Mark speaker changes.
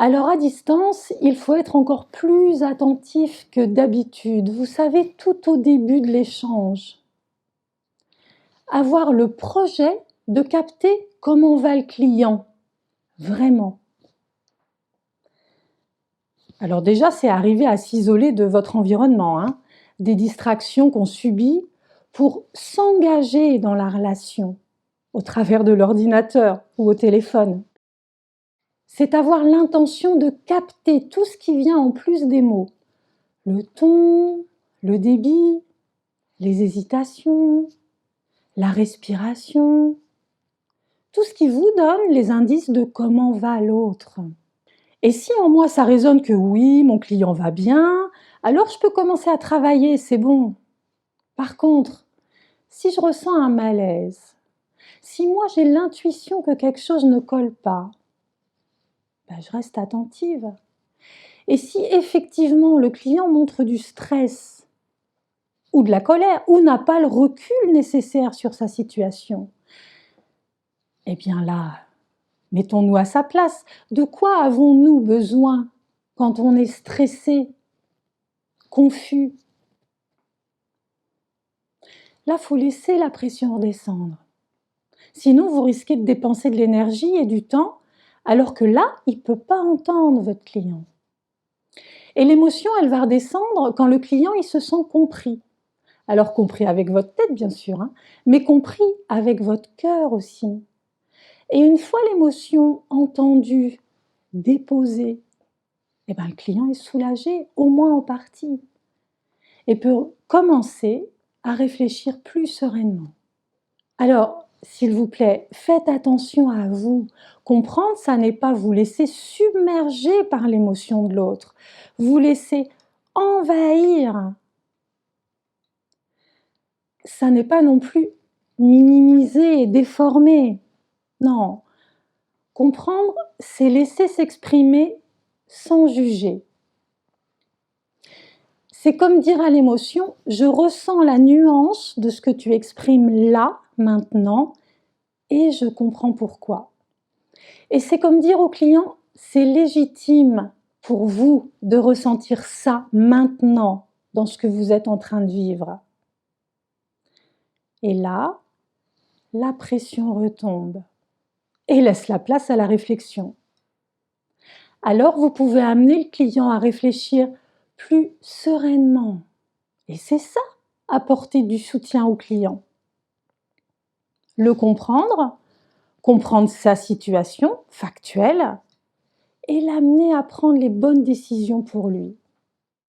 Speaker 1: Alors à distance, il faut être encore plus attentif que d'habitude. Vous savez, tout au début de l'échange. Avoir le projet de capter comment va le client, vraiment. Alors déjà, c'est arriver à s'isoler de votre environnement, des distractions qu'on subit pour s'engager dans la relation au travers de l'ordinateur ou au téléphone. C'est avoir l'intention de capter tout ce qui vient en plus des mots. Le ton, le débit, les hésitations, la respiration, tout ce qui vous donne les indices de comment va l'autre. Et si en moi ça résonne que oui, mon client va bien, alors je peux commencer à travailler, c'est bon. Par contre, si je ressens un malaise, si moi j'ai l'intuition que quelque chose ne colle pas, je reste attentive. Et si effectivement le client montre du stress ou de la colère ou n'a pas le recul nécessaire sur sa situation, eh bien là, mettons-nous à sa place. De quoi avons-nous besoin quand on est stressé, confus? Là, il faut laisser la pression redescendre. Sinon, vous risquez de dépenser de l'énergie et du temps, alors que là, il ne peut pas entendre votre client. Et l'émotion, elle va redescendre quand le client, il se sent compris. Alors compris avec votre tête, bien sûr, mais compris avec votre cœur aussi. Et une fois l'émotion entendue, déposée, le client est soulagé, au moins en partie, et peut commencer à réfléchir plus sereinement. Alors, s'il vous plaît, faites attention à vous. Comprendre, ça n'est pas vous laisser submerger par l'émotion de l'autre, vous laisser envahir. Ça n'est pas non plus minimiser et déformer. Non. Comprendre, c'est laisser s'exprimer sans juger. C'est comme dire à l'émotion, je ressens la nuance de ce que tu exprimes là, maintenant, et je comprends pourquoi. Et c'est comme dire au client, c'est légitime pour vous de ressentir ça maintenant, dans ce que vous êtes en train de vivre. Et là, la pression retombe et laisse la place à la réflexion. Alors, vous pouvez amener le client à réfléchir plus sereinement. Et c'est ça, apporter du soutien au client. Le comprendre sa situation factuelle et l'amener à prendre les bonnes décisions pour lui.